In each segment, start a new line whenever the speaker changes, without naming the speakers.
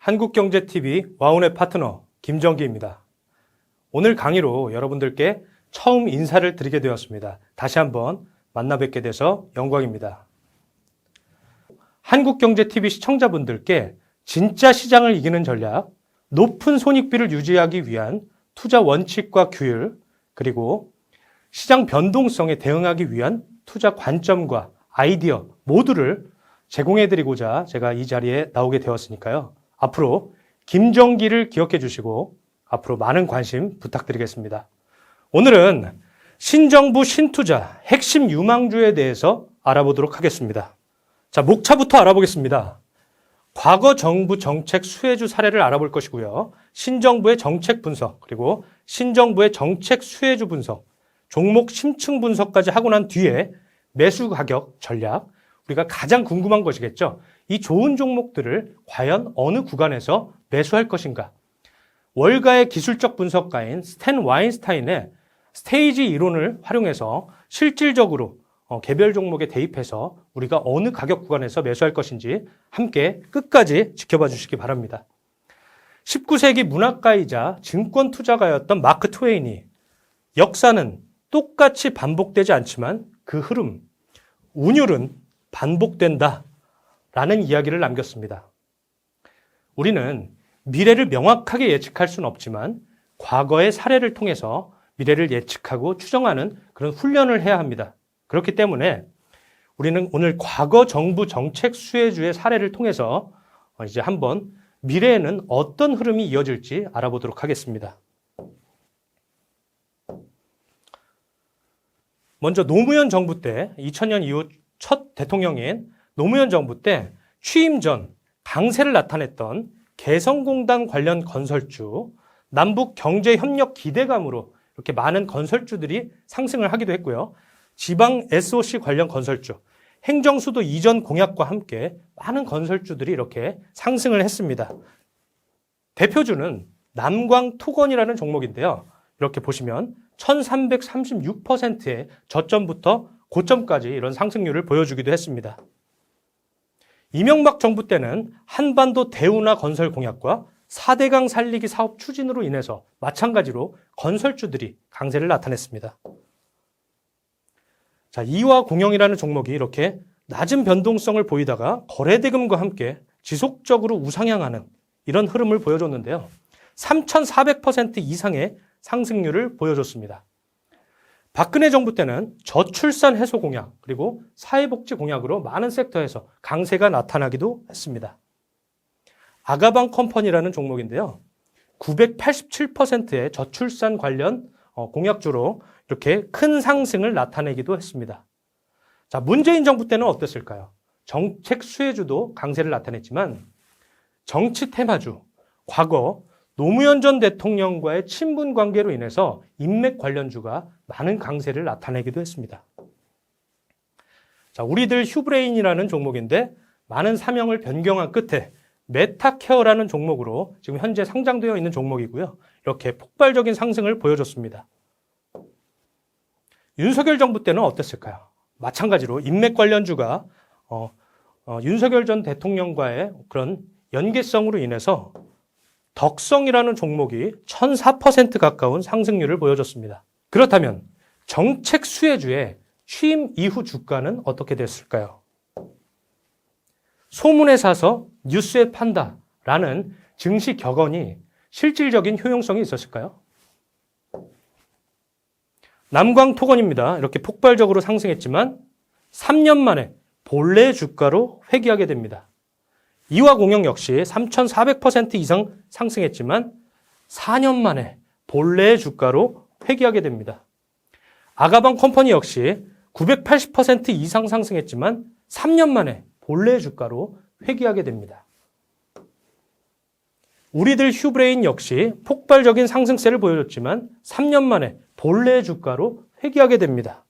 한국경제TV 와운의 파트너 김정기입니다. 오늘 강의로 여러분들께 처음 인사를 드리게 되었습니다. 다시 한번 만나 뵙게 돼서 영광입니다. 한국경제TV 시청자분들께 진짜 시장을 이기는 전략, 높은 손익비를 유지하기 위한 투자 원칙과 규율, 그리고 시장 변동성에 대응하기 위한 투자 관점과 아이디어 모두를 제공해드리고자 제가 이 자리에 나오게 되었으니까요. 앞으로 김정기를 기억해 주시고 앞으로 많은 관심 부탁드리겠습니다. 오늘은 신정부 신투자 핵심 유망주에 대해서 알아보도록 하겠습니다. 자, 목차부터 알아보겠습니다. 과거 정부 정책 수혜주 사례를 알아볼 것이고요. 신정부의 정책 분석, 그리고 신정부의 정책 수혜주 분석, 종목 심층 분석까지 하고 난 뒤에 매수 가격 전략, 우리가 가장 궁금한 것이겠죠. 이 좋은 종목들을 과연 어느 구간에서 매수할 것인가? 월가의 기술적 분석가인 스탠 와인스타인의 스테이지 이론을 활용해서 실질적으로 개별 종목에 대입해서 우리가 어느 가격 구간에서 매수할 것인지 함께 끝까지 지켜봐 주시기 바랍니다. 19세기 문학가이자 증권 투자가였던 마크 트웨인이 역사는 똑같이 반복되지 않지만 그 흐름, 운율은 반복된다 라는 이야기를 남겼습니다. 우리는 미래를 명확하게 예측할 수는 없지만 과거의 사례를 통해서 미래를 예측하고 추정하는 그런 훈련을 해야 합니다. 그렇기 때문에 우리는 오늘 과거 정부 정책 수혜주의 사례를 통해서 이제 한번 미래에는 어떤 흐름이 이어질지 알아보도록 하겠습니다. 먼저 노무현 정부 때 2000년 이후 첫 대통령인 노무현 정부 때 취임 전 강세를 나타냈던 개성공단 관련 건설주, 남북 경제협력 기대감으로 이렇게 많은 건설주들이 상승을 하기도 했고요. 지방 SOC 관련 건설주, 행정수도 이전 공약과 함께 많은 건설주들이 이렇게 상승을 했습니다. 대표주는 남광토건이라는 종목인데요. 이렇게 보시면 1336%의 저점부터 고점까지 이런 상승률을 보여주기도 했습니다. 이명박 정부 때는 한반도 대운하 건설 공약과 4대강 살리기 사업 추진으로 인해서 마찬가지로 건설주들이 강세를 나타냈습니다. 자, 이화공영이라는 종목이 이렇게 낮은 변동성을 보이다가 거래대금과 함께 지속적으로 우상향하는 이런 흐름을 보여줬는데요. 3,400% 이상의 상승률을 보여줬습니다. 박근혜 정부 때는 저출산 해소 공약 그리고 사회복지 공약으로 많은 섹터에서 강세가 나타나기도 했습니다. 아가방 컴퍼니라는 종목인데요. 987%의 저출산 관련 공약주로 이렇게 큰 상승을 나타내기도 했습니다. 자, 문재인 정부 때는 어땠을까요? 정책 수혜주도 강세를 나타냈지만 정치 테마주, 과거 노무현 전 대통령과의 친분 관계로 인해서 인맥 관련주가 많은 강세를 나타내기도 했습니다. 자, 우리들 휴브레인이라는 종목인데 많은 사명을 변경한 끝에 메타케어라는 종목으로 지금 현재 상장되어 있는 종목이고요. 이렇게 폭발적인 상승을 보여줬습니다. 윤석열 정부 때는 어땠을까요? 마찬가지로 인맥 관련주가 윤석열 전 대통령과의 그런 연계성으로 인해서 덕성이라는 종목이 1004% 가까운 상승률을 보여줬습니다. 그렇다면 정책 수혜주의 취임 이후 주가는 어떻게 됐을까요? 소문에 사서 뉴스에 판다라는 증시 격언이 실질적인 효용성이 있었을까요? 남광토건입니다. 이렇게 폭발적으로 상승했지만 3년 만에 본래 주가로 회귀하게 됩니다. 이화공영 역시 3,400% 이상 상승했지만 4년 만에 본래의 주가로 회귀하게 됩니다. 아가방 컴퍼니 역시 980% 이상 상승했지만 3년 만에 본래의 주가로 회귀하게 됩니다. 우리들 휴브레인 역시 폭발적인 상승세를 보여줬지만 3년 만에 본래의 주가로 회귀하게 됩니다.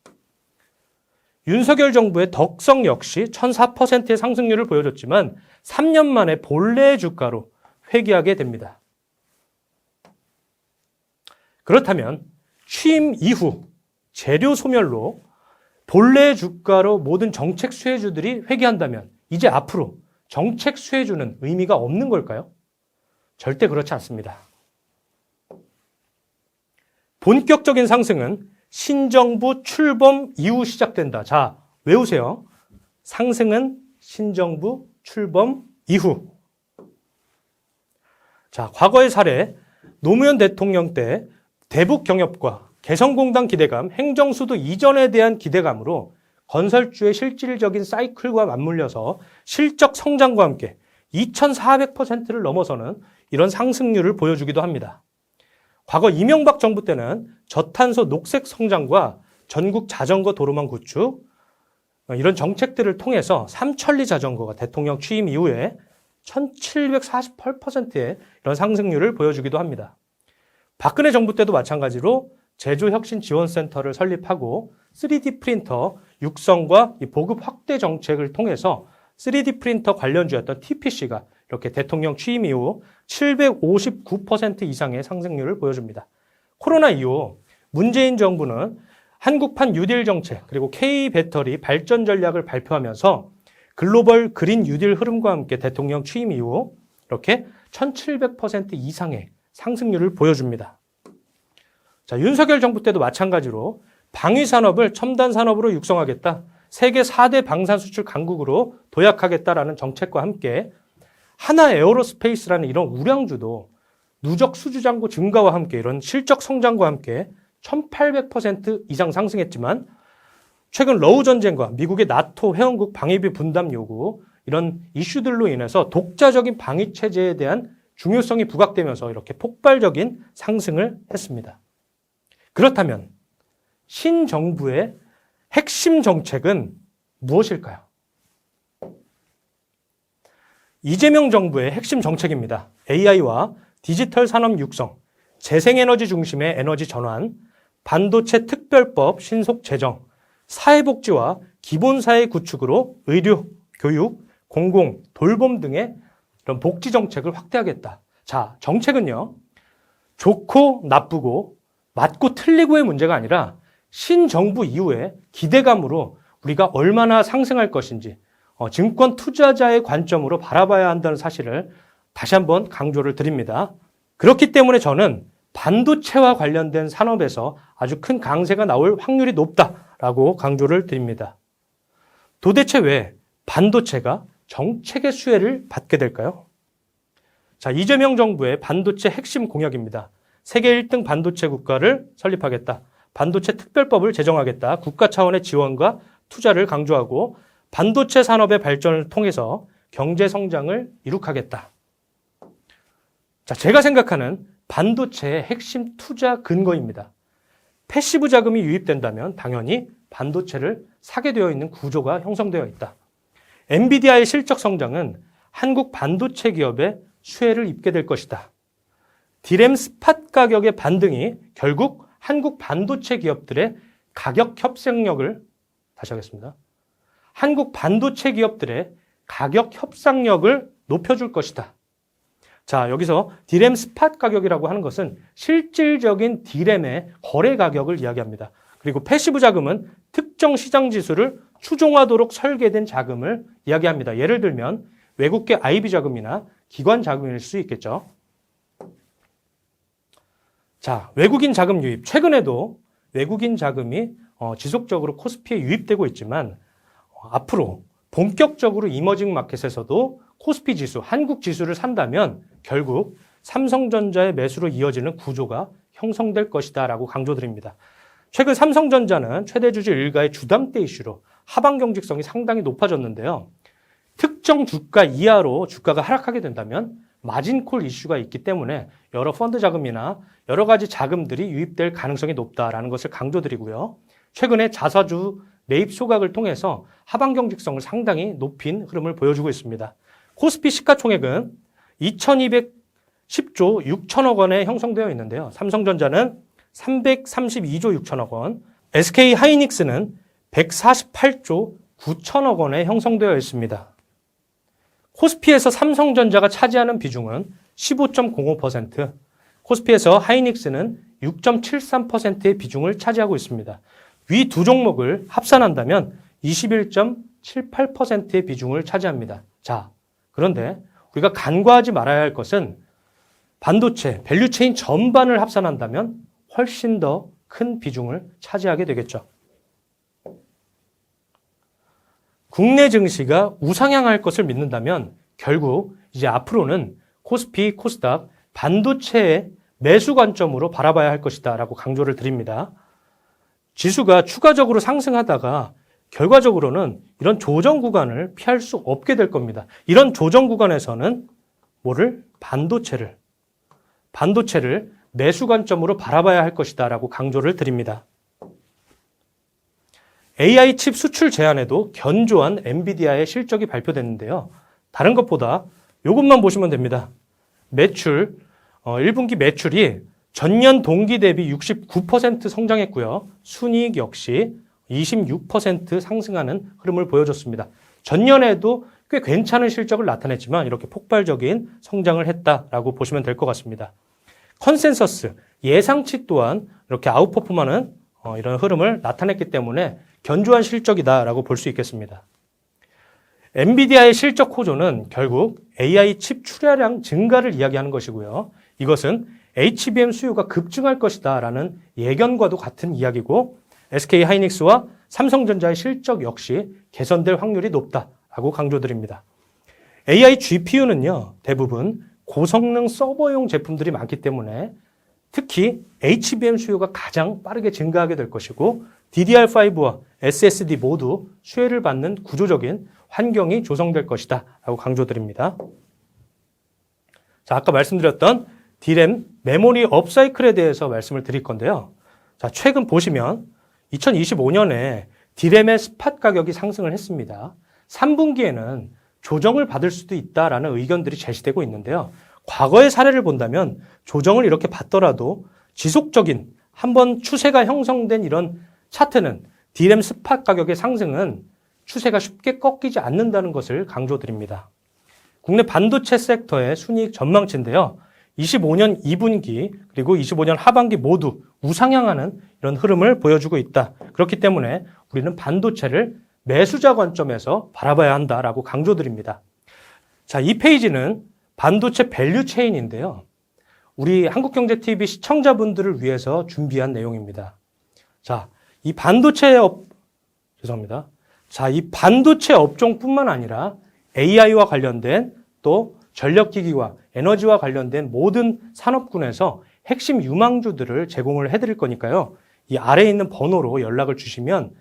윤석열 정부의 덕성 역시 1004%의 상승률을 보여줬지만 3년 만에 본래의 주가로 회귀하게 됩니다. 그렇다면 취임 이후 재료 소멸로 본래의 주가로 모든 정책 수혜주들이 회귀한다면 이제 앞으로 정책 수혜주는 의미가 없는 걸까요? 절대 그렇지 않습니다. 본격적인 상승은 신정부 출범 이후 시작된다. 자, 외우세요. 상승은 신정부 출범 이후. 자, 과거의 사례, 노무현 대통령 때 대북 경협과 개성공단 기대감, 행정수도 이전에 대한 기대감으로 건설주의 실질적인 사이클과 맞물려서 실적 성장과 함께 2400%를 넘어서는 이런 상승률을 보여주기도 합니다. 과거 이명박 정부 때는 저탄소 녹색 성장과 전국 자전거 도로망 구축, 이런 정책들을 통해서 삼천리 자전거가 대통령 취임 이후에 1748%의 이런 상승률을 보여주기도 합니다. 박근혜 정부 때도 마찬가지로 제조혁신지원센터를 설립하고 3D 프린터 육성과 보급 확대 정책을 통해서 3D 프린터 관련주였던 TPC가 이렇게 대통령 취임 이후 759% 이상의 상승률을 보여줍니다. 코로나 이후 문재인 정부는 한국판 뉴딜 정책 그리고 K배터리 발전 전략을 발표하면서 글로벌 그린 뉴딜 흐름과 함께 대통령 취임 이후 이렇게 1700% 이상의 상승률을 보여줍니다. 자, 윤석열 정부 때도 마찬가지로 방위산업을 첨단 산업으로 육성하겠다. 세계 4대 방산 수출 강국으로 도약하겠다라는 정책과 함께 하나 에어로스페이스라는 이런 우량주도 누적 수주잔고 증가와 함께 이런 실적 성장과 함께 1800% 이상 상승했지만 최근 러우 전쟁과 미국의 나토 회원국 방위비 분담 요구 이런 이슈들로 인해서 독자적인 방위 체제에 대한 중요성이 부각되면서 이렇게 폭발적인 상승을 했습니다. 그렇다면 신정부의 핵심 정책은 무엇일까요? 이재명 정부의 핵심 정책입니다. AI와 디지털 산업 육성, 재생에너지 중심의 에너지 전환, 반도체 특별법 신속 제정, 사회복지와 기본사회 구축으로 의료, 교육, 공공, 돌봄 등의 이런 복지 정책을 확대하겠다. 자, 정책은요, 좋고 나쁘고 맞고 틀리고의 문제가 아니라 신정부 이후에 기대감으로 우리가 얼마나 상승할 것인지 증권 투자자의 관점으로 바라봐야 한다는 사실을 다시 한번 강조를 드립니다. 그렇기 때문에 저는 반도체와 관련된 산업에서 아주 큰 강세가 나올 확률이 높다라고 강조를 드립니다. 도대체 왜 반도체가 정책의 수혜를 받게 될까요? 자, 이재명 정부의 반도체 핵심 공약입니다. 세계 1등 반도체 국가를 설립하겠다. 반도체 특별법을 제정하겠다. 국가 차원의 지원과 투자를 강조하고 반도체 산업의 발전을 통해서 경제 성장을 이룩하겠다. 자, 제가 생각하는 반도체의 핵심 투자 근거입니다. 패시브 자금이 유입된다면 당연히 반도체를 사게 되어 있는 구조가 형성되어 있다. 엔비디아의 실적 성장은 한국 반도체 기업의 수혜를 입게 될 것이다. 디램 스팟 가격의 반등이 결국 한국 반도체 기업들의 가격 협상력을, 다시 하겠습니다. 한국 반도체 기업들의 가격 협상력을 높여줄 것이다. 자, 여기서 디램 스팟 가격이라고 하는 것은 실질적인 디램의 거래 가격을 이야기합니다. 그리고 패시브 자금은 특정 시장 지수를 추종하도록 설계된 자금을 이야기합니다. 예를 들면 외국계 IB 자금이나 기관 자금일 수 있겠죠. 자, 외국인 자금 유입. 최근에도 외국인 자금이 지속적으로 코스피에 유입되고 있지만 앞으로 본격적으로 이머징 마켓에서도 코스피 지수, 한국 지수를 산다면 결국 삼성전자의 매수로 이어지는 구조가 형성될 것이다 라고 강조드립니다. 최근 삼성전자는 최대 주주 일가의 주담대 이슈로 하방 경직성이 상당히 높아졌는데요. 특정 주가 이하로 주가가 하락하게 된다면 마진콜 이슈가 있기 때문에 여러 펀드 자금이나 여러 가지 자금들이 유입될 가능성이 높다라는 것을 강조드리고요. 최근에 자사주 매입 소각을 통해서 하방 경직성을 상당히 높인 흐름을 보여주고 있습니다. 코스피 시가총액은 2210조 6천억 원에 형성되어 있는데요. 삼성전자는 332조 6천억 원, SK 하이닉스는 148조 9천억 원에 형성되어 있습니다. 코스피에서 삼성전자가 차지하는 비중은 15.05%, 코스피에서 하이닉스는 6.73%의 비중을 차지하고 있습니다. 위 두 종목을 합산한다면 21.78%의 비중을 차지합니다. 자, 그런데 우리가 간과하지 말아야 할 것은 반도체, 밸류체인 전반을 합산한다면 훨씬 더 큰 비중을 차지하게 되겠죠. 국내 증시가 우상향할 것을 믿는다면 결국 이제 앞으로는 코스피, 코스닥, 반도체의 매수 관점으로 바라봐야 할 것이다 라고 강조를 드립니다. 지수가 추가적으로 상승하다가 결과적으로는 이런 조정 구간을 피할 수 없게 될 겁니다. 이런 조정 구간에서는 반도체를 매수 관점으로 바라봐야 할 것이다 라고 강조를 드립니다. AI 칩 수출 제한에도 견조한 엔비디아의 실적이 발표됐는데요. 다른 것보다 이것만 보시면 됩니다. 매출, 1분기 매출이 전년 동기 대비 69% 성장했고요. 순이익 역시 26% 상승하는 흐름을 보여줬습니다. 전년에도 꽤 괜찮은 실적을 나타냈지만 이렇게 폭발적인 성장을 했다라고 보시면 될 것 같습니다. 컨센서스, 예상치 또한 이렇게 아웃퍼폼하는 이런 흐름을 나타냈기 때문에 견조한 실적이다라고 볼 수 있겠습니다. 엔비디아의 실적 호조는 결국 AI 칩 출하량 증가를 이야기하는 것이고요. 이것은 HBM 수요가 급증할 것이다라는 예견과도 같은 이야기고 SK 하이닉스와 삼성전자의 실적 역시 개선될 확률이 높다라고 강조드립니다. AI GPU는요, 대부분 고성능 서버용 제품들이 많기 때문에 특히 HBM 수요가 가장 빠르게 증가하게 될 것이고 DDR5와 SSD 모두 수혜를 받는 구조적인 환경이 조성될 것이다 라고 강조드립니다. 자, 아까 말씀드렸던 D램 메모리 업사이클에 대해서 말씀을 드릴 건데요. 자, 최근 보시면 2025년에 D램의 스팟 가격이 상승을 했습니다. 3분기에는 조정을 받을 수도 있다라는 의견들이 제시되고 있는데요. 과거의 사례를 본다면 조정을 이렇게 받더라도 지속적인 한번 추세가 형성된 이런 차트는 D램 스팟 가격의 상승은 추세가 쉽게 꺾이지 않는다는 것을 강조드립니다. 국내 반도체 섹터의 순이익 전망치인데요. 25년 2분기 그리고 25년 하반기 모두 우상향하는 이런 흐름을 보여주고 있다. 그렇기 때문에 우리는 반도체를 매수자 관점에서 바라봐야 한다라고 강조드립니다. 자, 이 페이지는 반도체 밸류 체인인데요. 우리 한국경제TV 시청자분들을 위해서 준비한 내용입니다. 자, 이 반도체 업종뿐만 아니라 AI와 관련된 또 전력기기와 에너지와 관련된 모든 산업군에서 핵심 유망주들을 제공을 해드릴 거니까요. 이 아래에 있는 번호로 연락을 주시면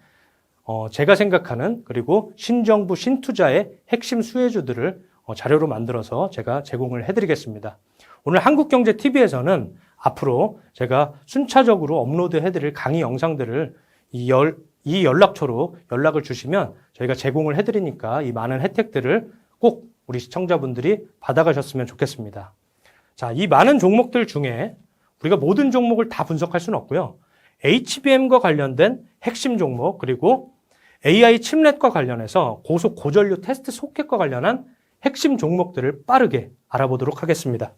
제가 생각하는 그리고 신정부 신투자의 핵심 수혜주들을 자료로 만들어서 제가 제공을 해드리겠습니다. 오늘 한국경제TV에서는 앞으로 제가 순차적으로 업로드해드릴 강의 영상들을 이 연락처로 연락을 주시면 저희가 제공을 해드리니까 이 많은 혜택들을 꼭 우리 시청자분들이 받아가셨으면 좋겠습니다. 자, 이 많은 종목들 중에 우리가 모든 종목을 다 분석할 수는 없고요. HBM과 관련된 핵심 종목 그리고 AI 칩넷과 관련해서 고속 고전류 테스트 소켓과 관련한 핵심 종목들을 빠르게 알아보도록 하겠습니다.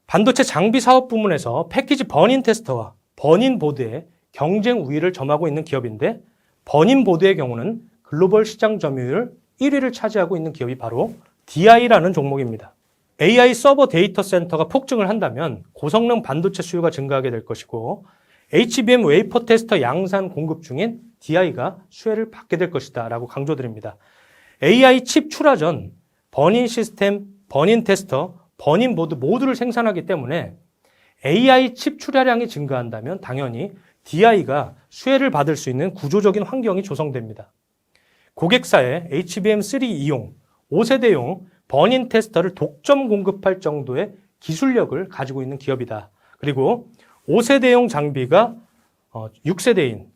반도체 장비 사업 부문에서 패키지 버닌 테스터와 버닌 보드의 경쟁 우위를 점하고 있는 기업인데 버닌 보드의 경우는 글로벌 시장 점유율 1위를 차지하고 있는 기업이 바로 DI라는 종목입니다. AI 서버 데이터 센터가 폭증을 한다면 고성능 반도체 수요가 증가하게 될 것이고 HBM 웨이퍼 테스터 양산 공급 중인 DI가 수혜를 받게 될 것이다 라고 강조드립니다. AI 칩 출하 전 버닌 시스템, 버닌 테스터, 버닌 보드 모두를 생산하기 때문에 AI 칩 출하량이 증가한다면 당연히 DI가 수혜를 받을 수 있는 구조적인 환경이 조성됩니다. 고객사에 HBM3 이용, 5세대용 버닌 테스터를 독점 공급할 정도의 기술력을 가지고 있는 기업이다. 그리고 5세대용 장비가 6세대인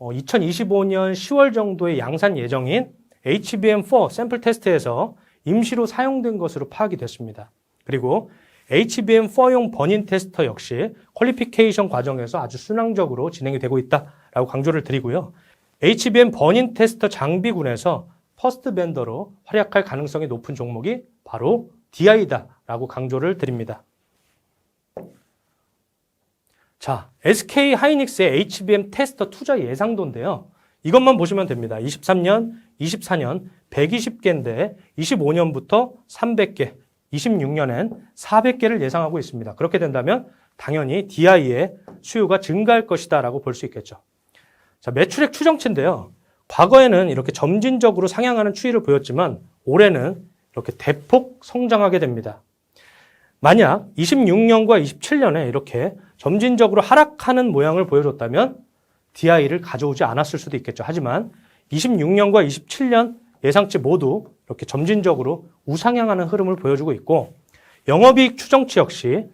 2025년 10월 정도의 양산 예정인 HBM4 샘플 테스트에서 임시로 사용된 것으로 파악이 됐습니다. 그리고 HBM4용 버닌 테스터 역시 퀄리피케이션 과정에서 아주 순항적으로 진행이 되고 있다라고 강조를 드리고요. HBM 버닌 테스터 장비군에서 퍼스트 벤더로 활약할 가능성이 높은 종목이 바로 DI다라고 강조를 드립니다. 자, SK 하이닉스의 HBM 테스터 투자 예상도인데요. 이것만 보시면 됩니다. 23년, 24년 120개인데 25년부터 300개, 26년엔 400개를 예상하고 있습니다. 그렇게 된다면 당연히 DI의 수요가 증가할 것이다 라고 볼 수 있겠죠. 자, 매출액 추정치인데요. 과거에는 이렇게 점진적으로 상향하는 추이를 보였지만 올해는 이렇게 대폭 성장하게 됩니다. 만약 26년과 27년에 이렇게 점진적으로 하락하는 모양을 보여줬다면 DI를 가져오지 않았을 수도 있겠죠. 하지만 26년과 27년 예상치 모두 이렇게 점진적으로 우상향하는 흐름을 보여주고 있고, 영업이익 추정치 역시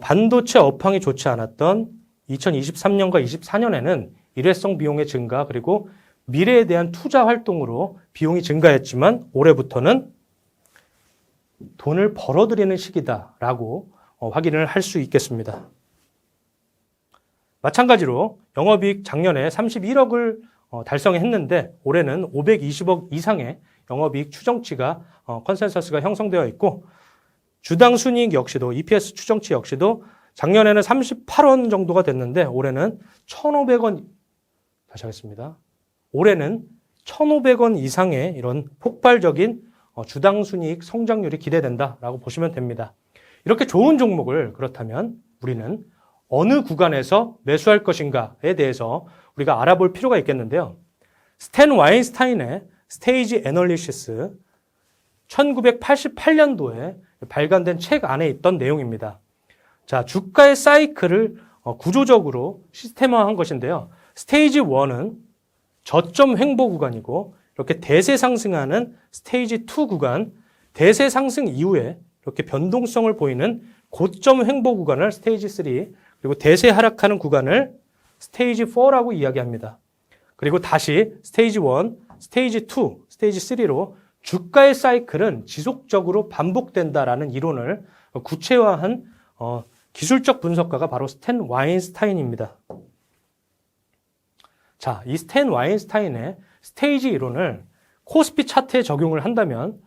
반도체 업황이 좋지 않았던 2023년과 24년에는 일회성 비용의 증가 그리고 미래에 대한 투자 활동으로 비용이 증가했지만 올해부터는 돈을 벌어들이는 시기다라고 확인을 할 수 있겠습니다. 마찬가지로 영업이익 작년에 31억을 달성했는데 올해는 520억 이상의 영업이익 추정치가 컨센서스가 형성되어 있고, 주당 순이익 역시도 EPS 추정치 역시도 작년에는 38원 정도가 됐는데 올해는 1,500원, 다시 하겠습니다. 올해는 1,500원 이상의 이런 폭발적인 주당 순이익 성장률이 기대된다라고 보시면 됩니다. 이렇게 좋은 종목을 그렇다면 우리는 어느 구간에서 매수할 것인가에 대해서 우리가 알아볼 필요가 있겠는데요. 스탠 와인스타인의 스테이지 애널리시스 1988년도에 발간된 책 안에 있던 내용입니다. 자, 주가의 사이클을 구조적으로 시스템화한 것인데요. 스테이지 1은 저점 횡보 구간이고, 이렇게 대세 상승하는 스테이지 2 구간, 대세 상승 이후에 이렇게 변동성을 보이는 고점 횡보 구간을 스테이지 3, 그리고 대세 하락하는 구간을 스테이지 4라고 이야기합니다. 그리고 다시 스테이지 1, 스테이지 2, 스테이지 3로 주가의 사이클은 지속적으로 반복된다라는 이론을 구체화한 기술적 분석가가 바로 스탠 와인스타인입니다. 자, 이 스탠 와인스타인의 스테이지 이론을 코스피 차트에 적용을 한다면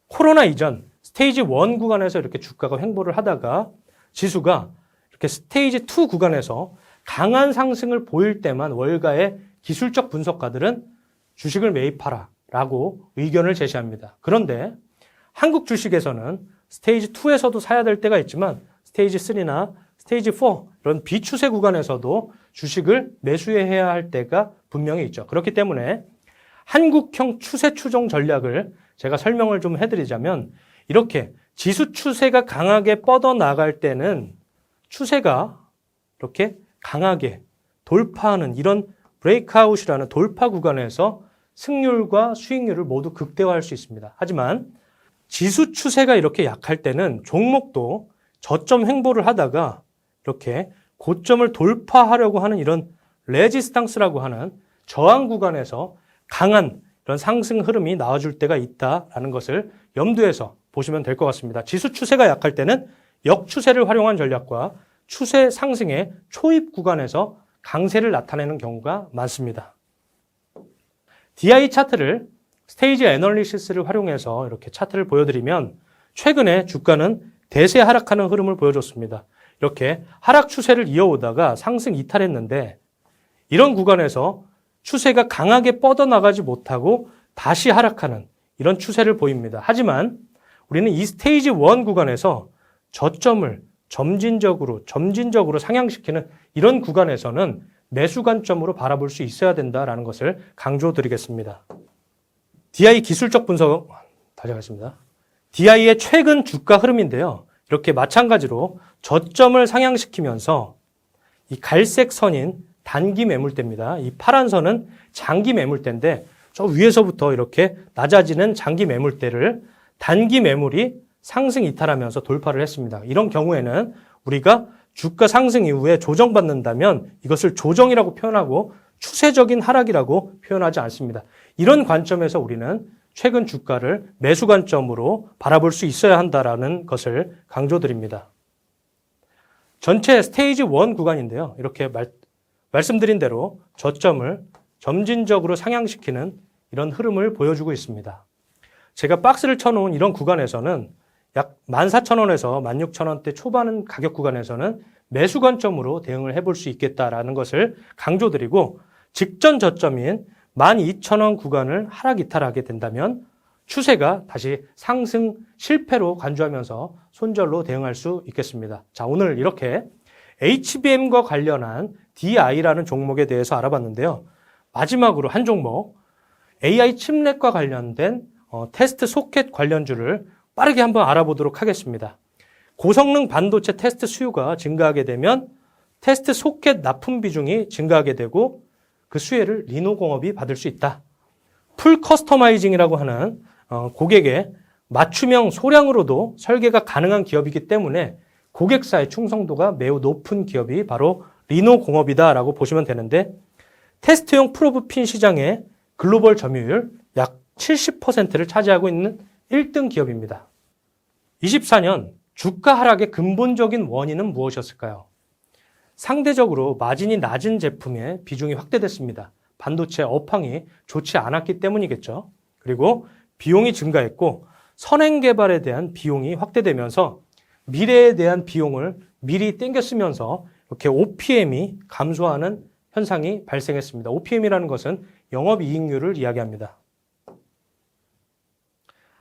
코로나 이전 스테이지 1 구간에서 이렇게 주가가 횡보를 하다가 지수가 이렇게 스테이지 2 구간에서 강한 상승을 보일 때만 월가의 기술적 분석가들은 주식을 매입하라 라고 의견을 제시합니다. 그런데 한국 주식에서는 스테이지 2에서도 사야 될 때가 있지만 스테이지 3나 스테이지 4 이런 비추세 구간에서도 주식을 매수해야 할 때가 분명히 있죠. 그렇기 때문에 한국형 추세 추종 전략을 제가 설명을 좀 해드리자면, 이렇게 지수 추세가 강하게 뻗어나갈 때는 추세가 이렇게 강하게 돌파하는 이런 브레이크아웃이라는 돌파 구간에서 승률과 수익률을 모두 극대화할 수 있습니다. 하지만 지수 추세가 이렇게 약할 때는 종목도 저점 횡보를 하다가 이렇게 고점을 돌파하려고 하는 이런 레지스탕스라고 하는 저항 구간에서 강한 이런 상승 흐름이 나와줄 때가 있다라는 것을 염두에서 보시면 될 것 같습니다. 지수 추세가 약할 때는 역추세를 활용한 전략과 추세 상승의 초입 구간에서 강세를 나타내는 경우가 많습니다. DI 차트를 스테이지 애널리시스를 활용해서 이렇게 차트를 보여드리면 최근에 주가는 대세 하락하는 흐름을 보여줬습니다. 이렇게 하락 추세를 이어오다가 상승 이탈했는데 이런 구간에서 추세가 강하게 뻗어나가지 못하고 다시 하락하는 이런 추세를 보입니다. 하지만 우리는 이 스테이지 1 구간에서 저점을 점진적으로 상향시키는 이런 구간에서는 매수 관점으로 바라볼 수 있어야 된다라는 것을 강조드리겠습니다. DI 기술적 분석, 다시 하겠습니다. DI의 최근 주가 흐름인데요. 이렇게 마찬가지로 저점을 상향시키면서 이 갈색 선인 단기 매물대입니다. 이 파란 선은 장기 매물대인데 저 위에서부터 이렇게 낮아지는 장기 매물대를 단기 매물이 상승 이탈하면서 돌파를 했습니다. 이런 경우에는 우리가 주가 상승 이후에 조정받는다면 이것을 조정이라고 표현하고 추세적인 하락이라고 표현하지 않습니다. 이런 관점에서 우리는 최근 주가를 매수 관점으로 바라볼 수 있어야 한다는 것을 강조드립니다. 전체 스테이지 1 구간인데요. 이렇게 말씀드린 대로 저점을 점진적으로 상향시키는 이런 흐름을 보여주고 있습니다. 제가 박스를 쳐놓은 이런 구간에서는 약 14,000원에서 16,000원대 초반 가격 구간에서는 매수 관점으로 대응을 해볼 수 있겠다라는 것을 강조드리고, 직전 저점인 12,000원 구간을 하락 이탈하게 된다면 추세가 다시 상승 실패로 간주하면서 손절로 대응할 수 있겠습니다. 자, 오늘 이렇게 HBM과 관련한 DI라는 종목에 대해서 알아봤는데요. 마지막으로 한 종목, AI 칩넷과 관련된 테스트 소켓 관련주를 빠르게 한번 알아보도록 하겠습니다. 고성능 반도체 테스트 수요가 증가하게 되면 테스트 소켓 납품 비중이 증가하게 되고 그 수혜를 리노공업이 받을 수 있다. 풀 커스터마이징이라고 하는 고객의 맞춤형 소량으로도 설계가 가능한 기업이기 때문에 고객사의 충성도가 매우 높은 기업이 바로 리노공업이다라고 보시면 되는데, 테스트용 프로브 핀 시장의 글로벌 점유율 약 70%를 차지하고 있는 1등 기업입니다. 24년 주가 하락의 근본적인 원인은 무엇이었을까요? 상대적으로 마진이 낮은 제품의 비중이 확대됐습니다. 반도체 업황이 좋지 않았기 때문이겠죠. 그리고 비용이 증가했고 선행 개발에 대한 비용이 확대되면서 미래에 대한 비용을 미리 땡겨 쓰면서 이렇게 OPM이 감소하는 현상이 발생했습니다. OPM이라는 것은 영업이익률을 이야기합니다.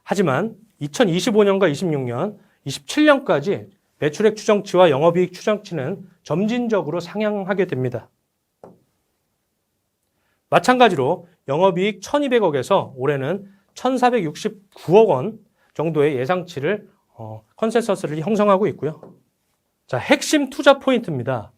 하지만 2025년과 26년, 27년까지 매출액 추정치와 영업이익 추정치는 점진적으로 상향하게 됩니다. 마찬가지로 영업이익 1,200억에서 올해는 1,469억 원 정도의 예상치를 컨센서스를 형성하고 있고요. 자, 핵심 투자 포인트입니다.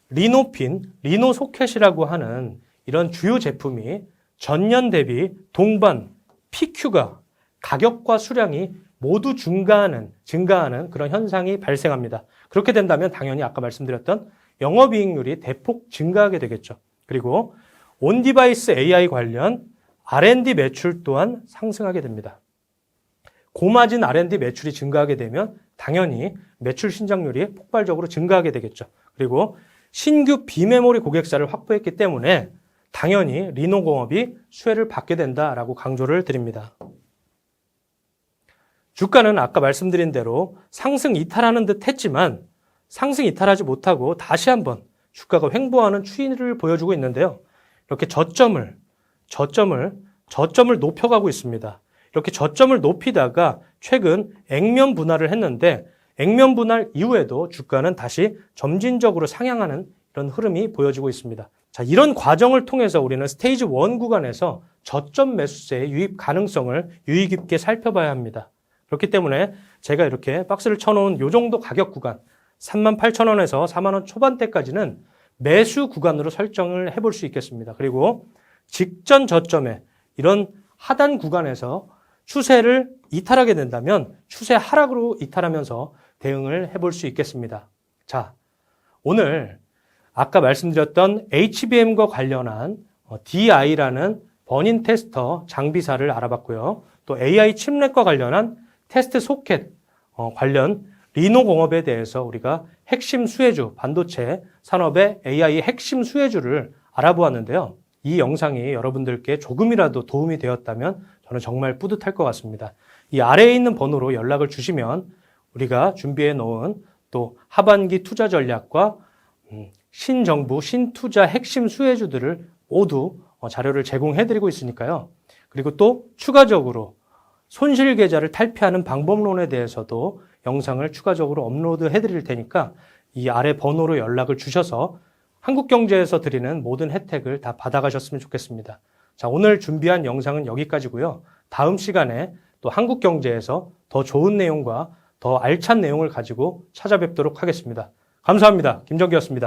리노핀, 리노소켓이라고 하는 이런 주요 제품이 전년 대비 동반 PQ가 가격과 수량이 모두 증가하는 그런 현상이 발생합니다. 그렇게 된다면 당연히 아까 말씀드렸던 영업이익률이 대폭 증가하게 되겠죠. 그리고 온디바이스 AI 관련 R&D 매출 또한 상승하게 됩니다. 고마진 R&D 매출이 증가하게 되면 당연히 매출 신장률이 폭발적으로 증가하게 되겠죠. 그리고 신규 비메모리 고객사를 확보했기 때문에 당연히 리노공업이 수혜를 받게 된다라고 강조를 드립니다. 주가는 아까 말씀드린 대로 상승 이탈하는 듯 했지만 상승 이탈하지 못하고 다시 한번 주가가 횡보하는 추이를 보여주고 있는데요. 이렇게 저점을 높여가고 있습니다. 이렇게 저점을 높이다가 최근 액면 분할을 했는데 액면 분할 이후에도 주가는 다시 점진적으로 상향하는 이런 흐름이 보여지고 있습니다. 자, 이런 과정을 통해서 우리는 스테이지 1 구간에서 저점 매수세의 유입 가능성을 유의 깊게 살펴봐야 합니다. 그렇기 때문에 제가 이렇게 박스를 쳐놓은 이 정도 가격 구간 38,000원에서 4만원 초반대까지는 매수 구간으로 설정을 해볼 수 있겠습니다. 그리고 직전 저점에 이런 하단 구간에서 추세를 이탈하게 된다면 추세 하락으로 이탈하면서 대응을 해볼 수 있겠습니다. 자, 오늘 아까 말씀드렸던 HBM과 관련한 DI라는 버닌 테스터 장비사를 알아봤고요. 또 AI 칩넷과 관련한 테스트 소켓 관련 리노공업에 대해서 우리가 핵심 수혜주, 반도체 산업의 AI 핵심 수혜주를 알아보았는데요. 이 영상이 여러분들께 조금이라도 도움이 되었다면 저는 정말 뿌듯할 것 같습니다. 이 아래에 있는 번호로 연락을 주시면 우리가 준비해 놓은 또 하반기 투자 전략과 신정부, 신투자 핵심 수혜주들을 모두 자료를 제공해드리고 있으니까요. 그리고 또 추가적으로 손실 계좌를 탈피하는 방법론에 대해서도 영상을 추가적으로 업로드 해드릴 테니까 이 아래 번호로 연락을 주셔서 한국경제에서 드리는 모든 혜택을 다 받아가셨으면 좋겠습니다. 자, 오늘 준비한 영상은 여기까지고요. 다음 시간에 또 한국경제에서 더 좋은 내용과 더 알찬 내용을 가지고 찾아뵙도록 하겠습니다. 감사합니다. 김정기였습니다.